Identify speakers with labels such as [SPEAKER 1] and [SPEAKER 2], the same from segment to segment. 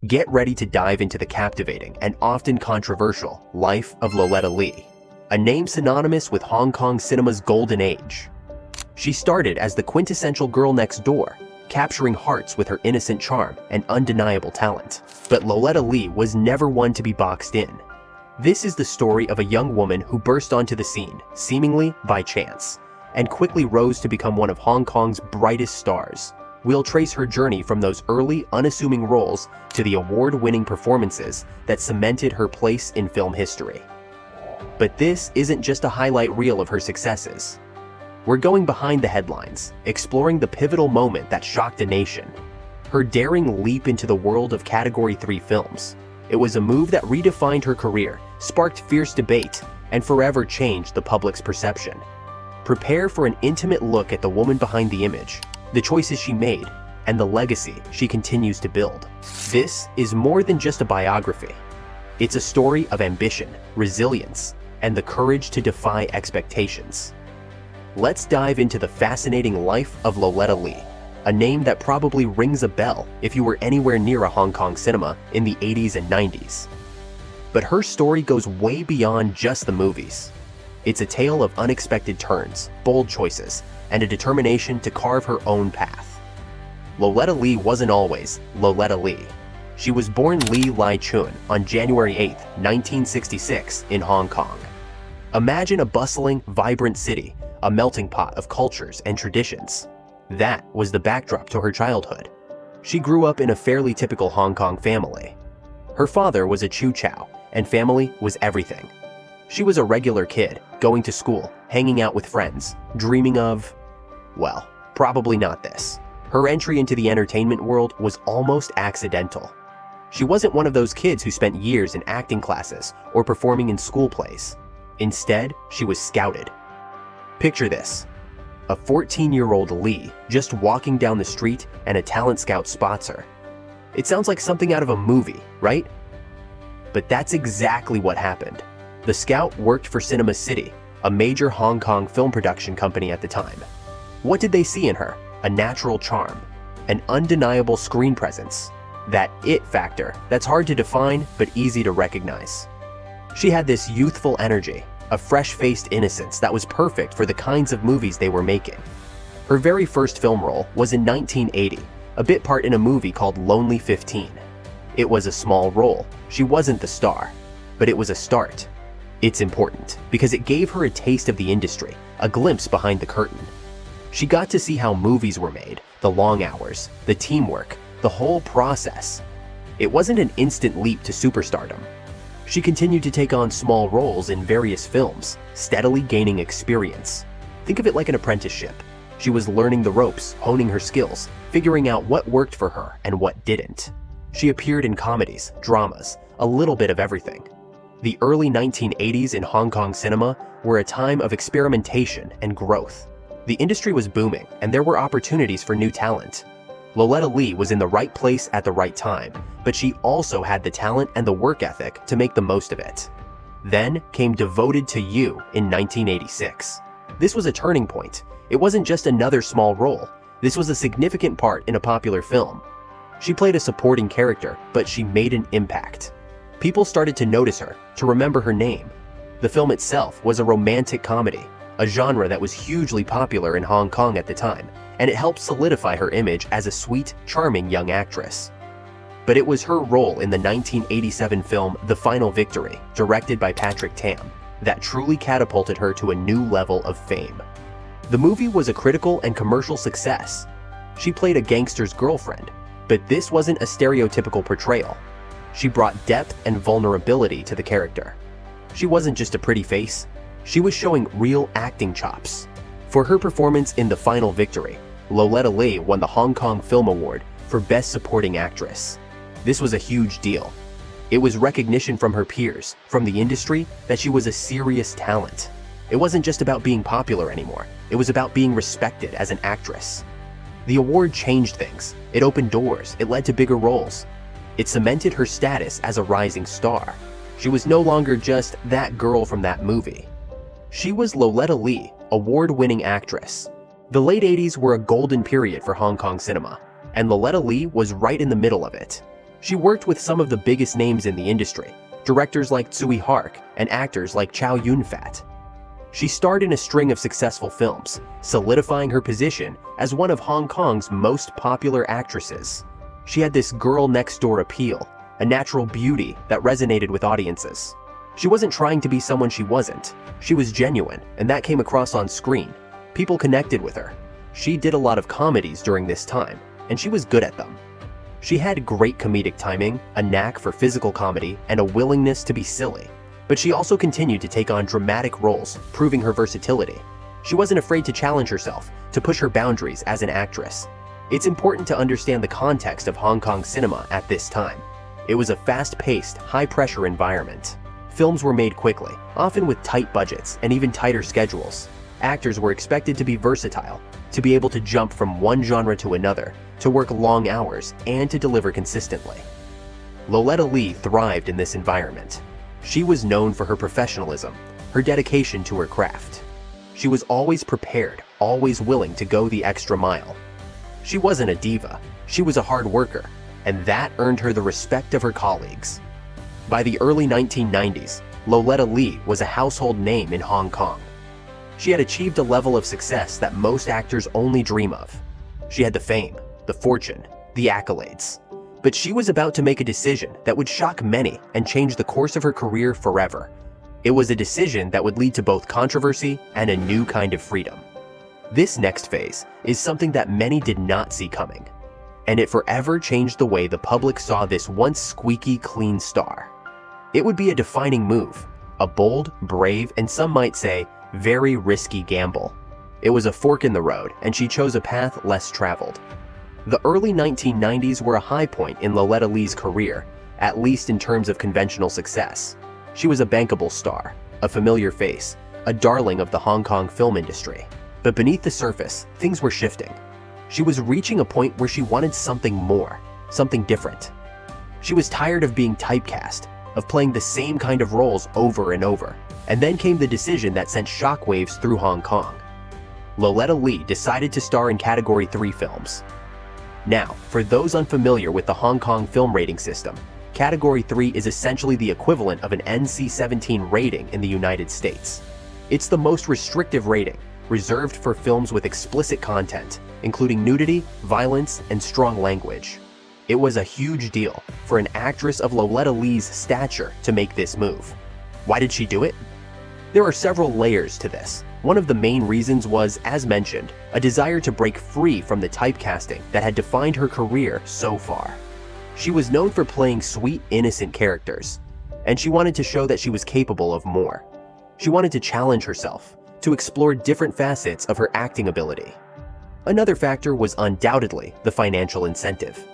[SPEAKER 1] Get ready to dive into the captivating and often controversial life of Loletta Lee, a name synonymous with Hong Kong cinema's golden age. She started as the quintessential girl next door, capturing hearts with her innocent charm and undeniable talent. But Loletta Lee was never one to be boxed in. This is the story of a young woman who burst onto the scene, seemingly by chance, and quickly rose to become one of Hong Kong's brightest stars. We'll trace her journey from those early, unassuming roles to the award-winning performances that cemented her place in film history. But this isn't just a highlight reel of her successes. We're going behind the headlines, exploring the pivotal moment that shocked a nation. Her daring leap into the world of Category 3 films. It was a move that redefined her career, sparked fierce debate, and forever changed the public's perception. Prepare for an intimate look at the woman behind the image, the choices she made, and the legacy she continues to build. This is more than just a biography. It's a story of ambition, resilience, and the courage to defy expectations. Let's dive into the fascinating life of Loletta Lee, a name that probably rings a bell if you were anywhere near a Hong Kong cinema in the 80s and 90s. But her story goes way beyond just the movies. It's a tale of unexpected turns, bold choices, and a determination to carve her own path. Loletta Lee wasn't always Loletta Lee. She was born Lee Lai Chun on January 8, 1966 in Hong Kong. Imagine a bustling, vibrant city, a melting pot of cultures and traditions. That was the backdrop to her childhood. She grew up in a fairly typical Hong Kong family. Her father was a Chu Chow, and family was everything. She was a regular kid, going to school, hanging out with friends, dreaming of, well, probably not this. Her entry into the entertainment world was almost accidental. She wasn't one of those kids who spent years in acting classes or performing in school plays. Instead, she was scouted. Picture this. A 14-year-old Lee just walking down the street and a talent scout spots her. It sounds like something out of a movie, right? But that's exactly what happened. The scout worked for Cinema City, a major Hong Kong film production company at the time. What did they see in her? A natural charm, an undeniable screen presence, that it factor that's hard to define but easy to recognize. She had this youthful energy, a fresh-faced innocence that was perfect for the kinds of movies they were making. Her very first film role was in 1980, a bit part in a movie called Lonely 15. It was a small role. She wasn't the star, but it was a start. It's important because it gave her a taste of the industry, a glimpse behind the curtain. She got to see how movies were made, the long hours, the teamwork, the whole process. It wasn't an instant leap to superstardom. She continued to take on small roles in various films, steadily gaining experience. Think of it like an apprenticeship. She was learning the ropes, honing her skills, figuring out what worked for her and what didn't. She appeared in comedies, dramas, a little bit of everything. The early 1980s in Hong Kong cinema were a time of experimentation and growth. The industry was booming, and there were opportunities for new talent. Loletta Lee was in the right place at the right time, but she also had the talent and the work ethic to make the most of it. Then came Devoted to You in 1986. This was a turning point. It wasn't just another small role. This was a significant part in a popular film. She played a supporting character, but she made an impact. People started to notice her, to remember her name. The film itself was a romantic comedy, a genre that was hugely popular in Hong Kong at the time, and it helped solidify her image as a sweet, charming young actress. But it was her role in the 1987 film The Final Victory, directed by Patrick Tam, that truly catapulted her to a new level of fame. The movie was a critical and commercial success. She played a gangster's girlfriend, but this wasn't a stereotypical portrayal. She brought depth and vulnerability to the character. She wasn't just a pretty face. She was showing real acting chops. For her performance in The Final Victory, Loletta Lee won the Hong Kong Film Award for Best Supporting Actress. This was a huge deal. It was recognition from her peers, from the industry, that she was a serious talent. It wasn't just about being popular anymore. It was about being respected as an actress. The award changed things. It opened doors. It led to bigger roles. It cemented her status as a rising star. She was no longer just that girl from that movie. She was Loletta Lee, award-winning actress. The late 80s were a golden period for Hong Kong cinema, and Loletta Lee was right in the middle of it. She worked with some of the biggest names in the industry, directors like Tsui Hark and actors like Chow Yun-fat. She starred in a string of successful films, solidifying her position as one of Hong Kong's most popular actresses. She had this girl-next-door appeal, a natural beauty that resonated with audiences. She wasn't trying to be someone she wasn't. She was genuine, and that came across on screen. People connected with her. She did a lot of comedies during this time, and she was good at them. She had great comedic timing, a knack for physical comedy, and a willingness to be silly. But she also continued to take on dramatic roles, proving her versatility. She wasn't afraid to challenge herself, to push her boundaries as an actress. It's important to understand the context of Hong Kong cinema at this time. It was a fast-paced, high-pressure environment. Films were made quickly, often with tight budgets and even tighter schedules. Actors were expected to be versatile, to be able to jump from one genre to another, to work long hours, and to deliver consistently. Loletta Lee thrived in this environment. She was known for her professionalism, her dedication to her craft. She was always prepared, always willing to go the extra mile. She wasn't a diva, she was a hard worker, and that earned her the respect of her colleagues. By the early 1990s, Loletta Lee was a household name in Hong Kong. She had achieved a level of success that most actors only dream of. She had the fame, the fortune, the accolades. But she was about to make a decision that would shock many and change the course of her career forever. It was a decision that would lead to both controversy and a new kind of freedom. This next phase is something that many did not see coming, and it forever changed the way the public saw this once squeaky clean star. It would be a defining move, a bold, brave, and some might say, very risky gamble. It was a fork in the road, and she chose a path less traveled. The early 1990s were a high point in Loletta Lee's career, at least in terms of conventional success. She was a bankable star, a familiar face, a darling of the Hong Kong film industry. But beneath the surface, things were shifting. She was reaching a point where she wanted something more, something different. She was tired of being typecast, of playing the same kind of roles over and over. And then came the decision that sent shockwaves through Hong Kong. Loletta Lee decided to star in Category 3 films. Now, for those unfamiliar with the Hong Kong film rating system, Category 3 is essentially the equivalent of an NC-17 rating in the United States. It's the most restrictive rating, reserved for films with explicit content, including nudity, violence, and strong language. It was a huge deal for an actress of Loletta Lee's stature to make this move. Why did she do it? There are several layers to this. One of the main reasons was, as mentioned, a desire to break free from the typecasting that had defined her career so far. She was known for playing sweet, innocent characters, and she wanted to show that she was capable of more. She wanted to challenge herself, to explore different facets of her acting ability. Another factor was undoubtedly the financial incentive.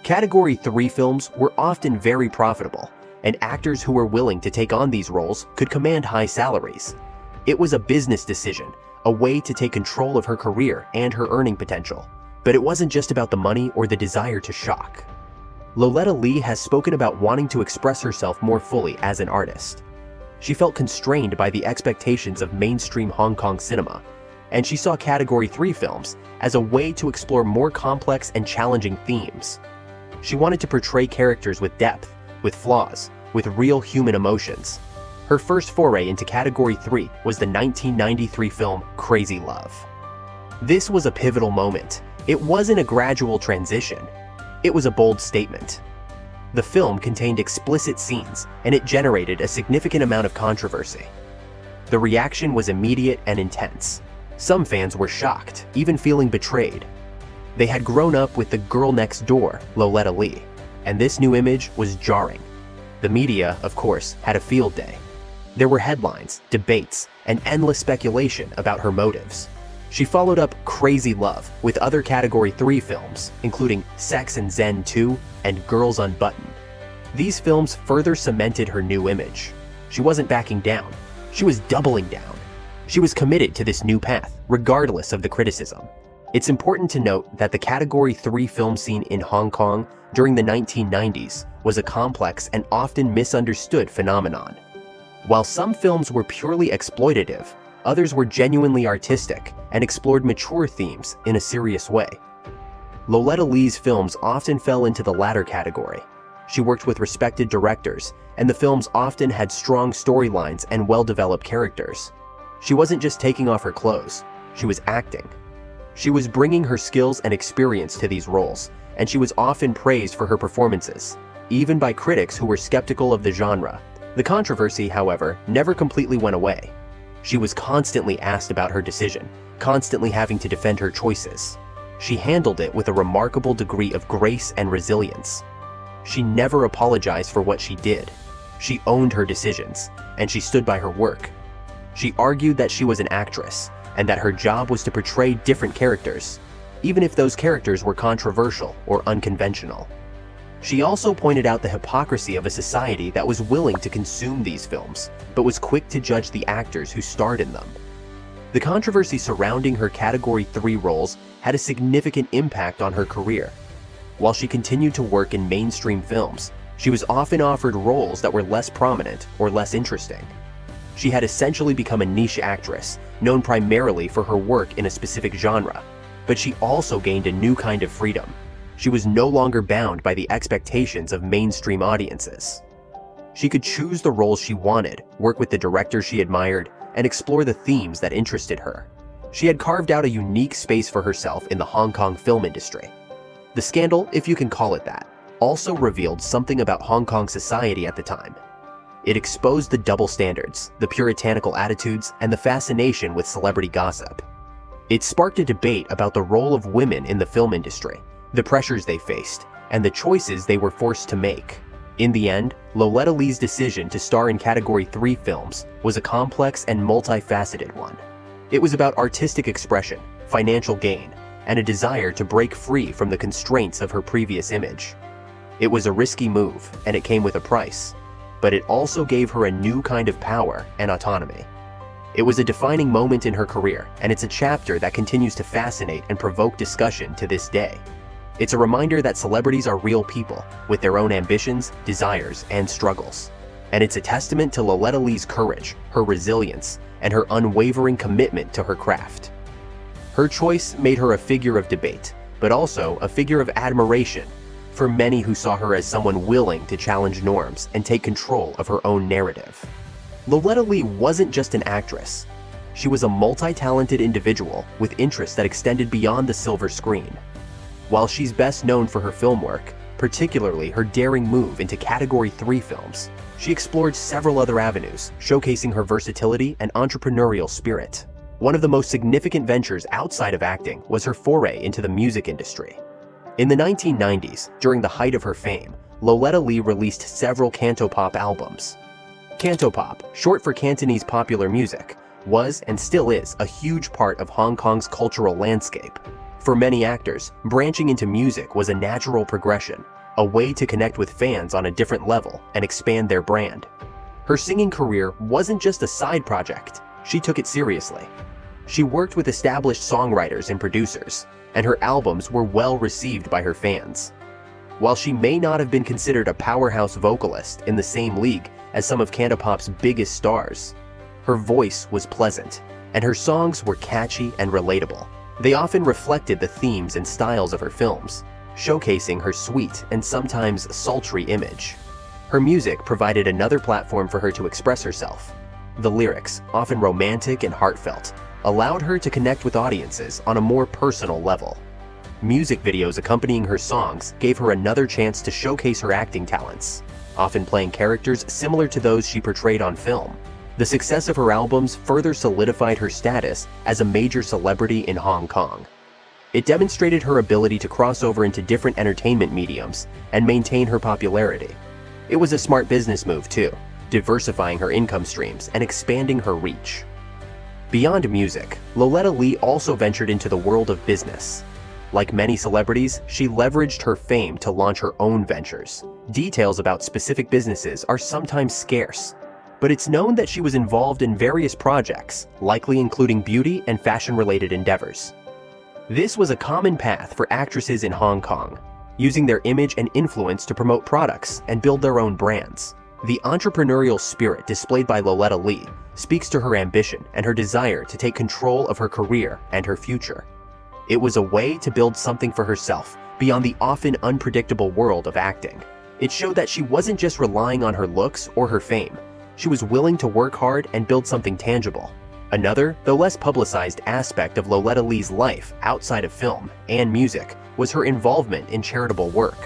[SPEAKER 1] Category 3 films were often very profitable, and actors who were willing to take on these roles could command high salaries. It was a business decision, a way to take control of her career and her earning potential. But it wasn't just about the money or the desire to shock. Loletta Lee has spoken about wanting to express herself more fully as an artist. She felt constrained by the expectations of mainstream Hong Kong cinema, and she saw Category 3 films as a way to explore more complex and challenging themes. She wanted to portray characters with depth, with flaws, with real human emotions. Her first foray into Category 3 was the 1993 film Crazy Love. This was a pivotal moment. It wasn't a gradual transition. It was a bold statement. The film contained explicit scenes, and it generated a significant amount of controversy. The reaction was immediate and intense. Some fans were shocked, even feeling betrayed. They had grown up with the girl next door, Loletta Lee, and this new image was jarring. The media, of course, had a field day. There were headlines, debates, and endless speculation about her motives. She followed up Crazy Love with other Category 3 films, including Sex and Zen 2 and Girls Unbuttoned. These films further cemented her new image. She wasn't backing down. She was doubling down. She was committed to this new path, regardless of the criticism. It's important to note that the Category 3 film scene in Hong Kong during the 1990s was a complex and often misunderstood phenomenon. While some films were purely exploitative, others were genuinely artistic and explored mature themes in a serious way. Loletta Lee's films often fell into the latter category, She worked with respected directors, and the films often had strong storylines and well-developed characters. She wasn't just taking off her clothes, she was acting. She was bringing her skills and experience to these roles, and she was often praised for her performances, even by critics who were skeptical of the genre. The controversy, however, never completely went away. She was constantly asked about her decision, constantly having to defend her choices. She handled it with a remarkable degree of grace and resilience. She never apologized for what she did. She owned her decisions, and she stood by her work. She argued that she was an actress, and that her job was to portray different characters, even if those characters were controversial or unconventional. She also pointed out the hypocrisy of a society that was willing to consume these films, but was quick to judge the actors who starred in them. The controversy surrounding her Category 3 roles had a significant impact on her career. While she continued to work in mainstream films, she was often offered roles that were less prominent or less interesting. She had essentially become a niche actress, known primarily for her work in a specific genre, but she also gained a new kind of freedom. She was no longer bound by the expectations of mainstream audiences. She could choose the roles she wanted, work with the directors she admired, and explore the themes that interested her. She had carved out a unique space for herself in the Hong Kong film industry. The scandal, if you can call it that, also revealed something about Hong Kong society at the time. It exposed the double standards, the puritanical attitudes, and the fascination with celebrity gossip. It sparked a debate about the role of women in the film industry, the pressures they faced, and the choices they were forced to make. In the end, Loletta Lee's decision to star in Category 3 films was a complex and multifaceted one. It was about artistic expression, financial gain, and a desire to break free from the constraints of her previous image. It was a risky move, and it came with a price, but it also gave her a new kind of power and autonomy. It was a defining moment in her career, and it's a chapter that continues to fascinate and provoke discussion to this day. It's a reminder that celebrities are real people, with their own ambitions, desires, and struggles. And it's a testament to Loletta Lee's courage, her resilience, and her unwavering commitment to her craft. Her choice made her a figure of debate, but also a figure of admiration for many who saw her as someone willing to challenge norms and take control of her own narrative. Loletta Lee wasn't just an actress. She was a multi-talented individual with interests that extended beyond the silver screen. While she's best known for her film work, particularly her daring move into Category 3 films, she explored several other avenues, showcasing her versatility and entrepreneurial spirit. One of the most significant ventures outside of acting was her foray into the music industry. In the 1990s, during the height of her fame, Loletta Lee released several cantopop albums. Cantopop, short for Cantonese popular music, was and still is a huge part of Hong Kong's cultural landscape. For many actors, branching into music was a natural progression, a way to connect with fans on a different level and expand their brand. Her singing career wasn't just a side project, she took it seriously. She worked with established songwriters and producers, and her albums were well received by her fans. While she may not have been considered a powerhouse vocalist in the same league as some of Cantopop's biggest stars, her voice was pleasant, and her songs were catchy and relatable. They often reflected the themes and styles of her films, showcasing her sweet and sometimes sultry image. Her music provided another platform for her to express herself. The lyrics, often romantic and heartfelt, allowed her to connect with audiences on a more personal level. Music videos accompanying her songs gave her another chance to showcase her acting talents, often playing characters similar to those she portrayed on film. The success of her albums further solidified her status as a major celebrity in Hong Kong. It demonstrated her ability to cross over into different entertainment mediums and maintain her popularity. It was a smart business move too, diversifying her income streams and expanding her reach. Beyond music, Loletta Lee also ventured into the world of business. Like many celebrities, she leveraged her fame to launch her own ventures. Details about specific businesses are sometimes scarce, but it's known that she was involved in various projects, likely including beauty and fashion-related endeavors. This was a common path for actresses in Hong Kong, using their image and influence to promote products and build their own brands. The entrepreneurial spirit displayed by Loletta Lee speaks to her ambition and her desire to take control of her career and her future. It was a way to build something for herself beyond the often unpredictable world of acting. It showed that she wasn't just relying on her looks or her fame. She was willing to work hard and build something tangible. Another, though less publicized aspect of Loletta Lee's life outside of film and music was her involvement in charitable work.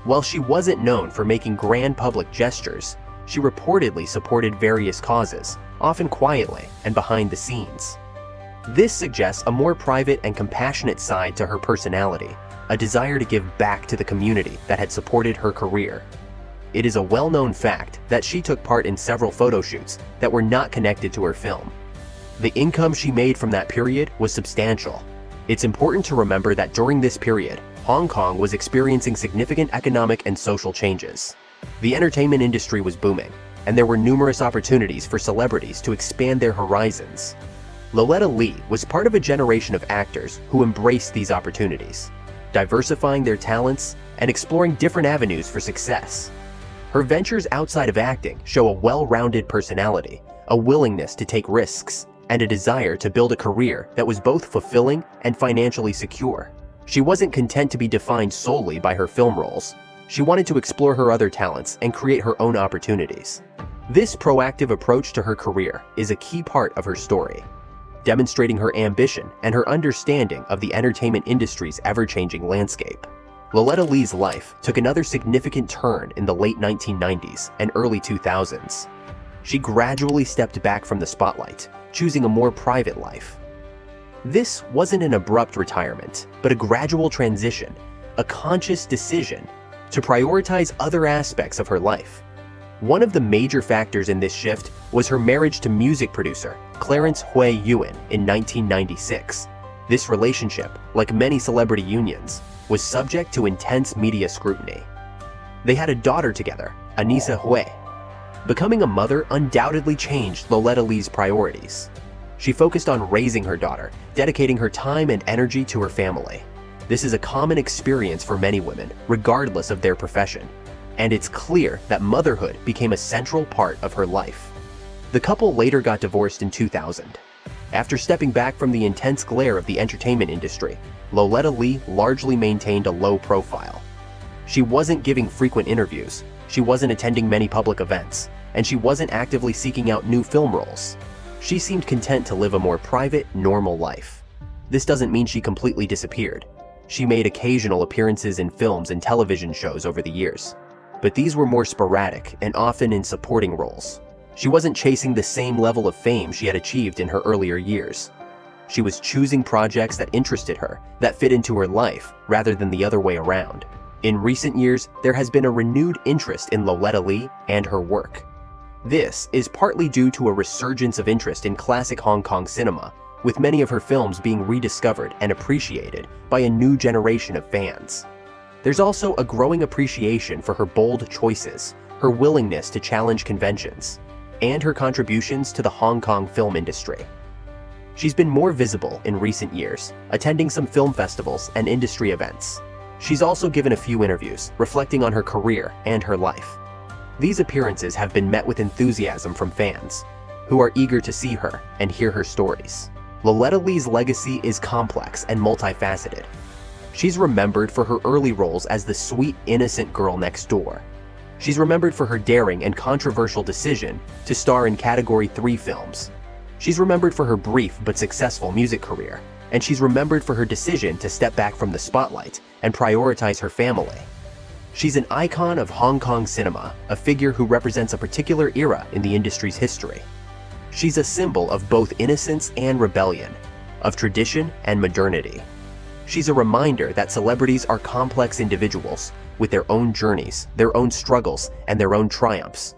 [SPEAKER 1] While she wasn't known for making grand public gestures, she reportedly supported various causes, often quietly and behind the scenes. This suggests a more private and compassionate side to her personality, a desire to give back to the community that had supported her career. It is a well-known fact that she took part in several photo shoots that were not connected to her film. The income she made from that period was substantial. It's important to remember that during this period, Hong Kong was experiencing significant economic and social changes. The entertainment industry was booming, and there were numerous opportunities for celebrities to expand their horizons. Loletta Lee was part of a generation of actors who embraced these opportunities, diversifying their talents and exploring different avenues for success. Her ventures outside of acting show a well-rounded personality, a willingness to take risks, and a desire to build a career that was both fulfilling and financially secure. She wasn't content to be defined solely by her film roles. She wanted to explore her other talents and create her own opportunities. This proactive approach to her career is a key part of her story, demonstrating her ambition and her understanding of the entertainment industry's ever-changing landscape. Loletta Lee's life took another significant turn in the late 1990s and early 2000s. She gradually stepped back from the spotlight, choosing a more private life. This wasn't an abrupt retirement, but a gradual transition, a conscious decision to prioritize other aspects of her life. One of the major factors in this shift was her marriage to music producer Clarence Huyp in 1996. This relationship, like many celebrity unions, was subject to intense media scrutiny. They had a daughter together, Anissa Huyp. Becoming a mother undoubtedly changed Loletta Lee's priorities. She focused on raising her daughter, dedicating her time and energy to her family. This is a common experience for many women, regardless of their profession, and it's clear that motherhood became a central part of her life. The couple later got divorced in 2000. After stepping back from the intense glare of the entertainment industry, Loletta Lee largely maintained a low profile. She wasn't giving frequent interviews, she wasn't attending many public events, and she wasn't actively seeking out new film roles. She seemed content to live a more private, normal life. This doesn't mean she completely disappeared. She made occasional appearances in films and television shows over the years, but these were more sporadic and often in supporting roles. She wasn't chasing the same level of fame she had achieved in her earlier years. She was choosing projects that interested her, that fit into her life, rather than the other way around. In recent years, there has been a renewed interest in Loletta Lee and her work. This is partly due to a resurgence of interest in classic Hong Kong cinema, with many of her films being rediscovered and appreciated by a new generation of fans. There's also a growing appreciation for her bold choices, her willingness to challenge conventions, and her contributions to the Hong Kong film industry. She's been more visible in recent years, attending some film festivals and industry events. She's also given a few interviews, reflecting on her career and her life. These appearances have been met with enthusiasm from fans, who are eager to see her and hear her stories. Loletta Lee's legacy is complex and multifaceted. She's remembered for her early roles as the sweet, innocent girl next door. She's remembered for her daring and controversial decision to star in Category 3 films. She's remembered for her brief but successful music career, and she's remembered for her decision to step back from the spotlight and prioritize her family. She's an icon of Hong Kong cinema, a figure who represents a particular era in the industry's history. She's a symbol of both innocence and rebellion, of tradition and modernity. She's a reminder that celebrities are complex individuals with their own journeys, their own struggles, and their own triumphs.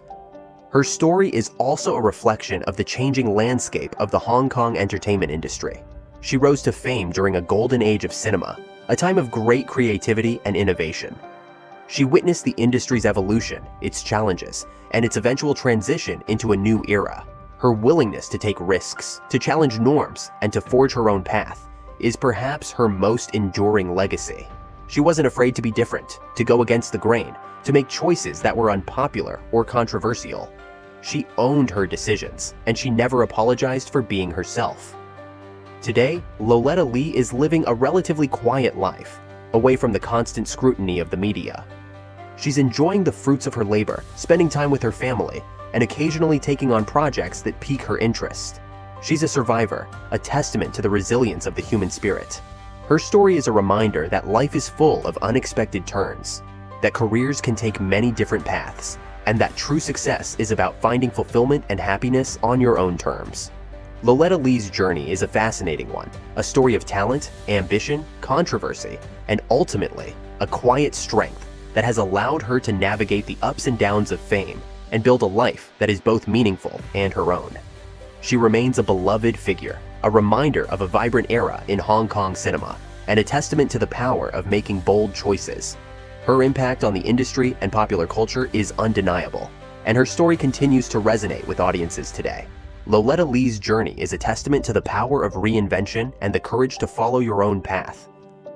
[SPEAKER 1] Her story is also a reflection of the changing landscape of the Hong Kong entertainment industry. She rose to fame during a golden age of cinema, a time of great creativity and innovation. She witnessed the industry's evolution, its challenges, and its eventual transition into a new era. Her willingness to take risks, to challenge norms, and to forge her own path is perhaps her most enduring legacy. She wasn't afraid to be different, to go against the grain, to make choices that were unpopular or controversial. She owned her decisions, and she never apologized for being herself. Today, Loletta Lee is living a relatively quiet life, away from the constant scrutiny of the media. She's enjoying the fruits of her labor, spending time with her family, and occasionally taking on projects that pique her interest. She's a survivor, a testament to the resilience of the human spirit. Her story is a reminder that life is full of unexpected turns, that careers can take many different paths, and that true success is about finding fulfillment and happiness on your own terms. Loletta Lee's journey is a fascinating one, a story of talent, ambition, controversy, and ultimately, a quiet strength that has allowed her to navigate the ups and downs of fame and build a life that is both meaningful and her own. She remains a beloved figure, a reminder of a vibrant era in Hong Kong cinema, and a testament to the power of making bold choices. Her impact on the industry and popular culture is undeniable, and her story continues to resonate with audiences today. Loletta Lee's journey is a testament to the power of reinvention and the courage to follow your own path,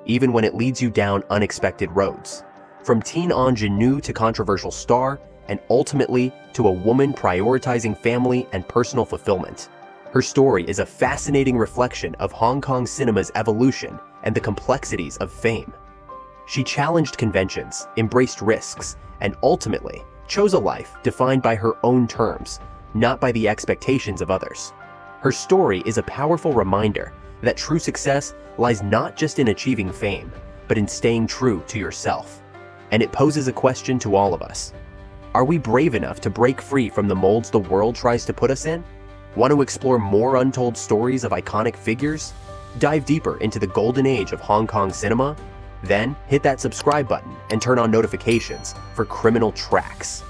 [SPEAKER 1] even when it leads you down unexpected roads. From teen ingenue to controversial star, and ultimately to a woman prioritizing family and personal fulfillment. Her story is a fascinating reflection of Hong Kong cinema's evolution and the complexities of fame. She challenged conventions, embraced risks, and ultimately chose a life defined by her own terms, not by the expectations of others. Her story is a powerful reminder that true success lies not just in achieving fame, but in staying true to yourself. And it poses a question to all of us. Are we brave enough to break free from the molds the world tries to put us in? Want to explore more untold stories of iconic figures? Dive deeper into the golden age of Hong Kong cinema? Then hit that subscribe button and turn on notifications for criminal tracks.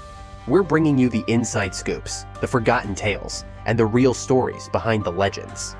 [SPEAKER 1] We're bringing you the inside scoops, the forgotten tales, and the real stories behind the legends.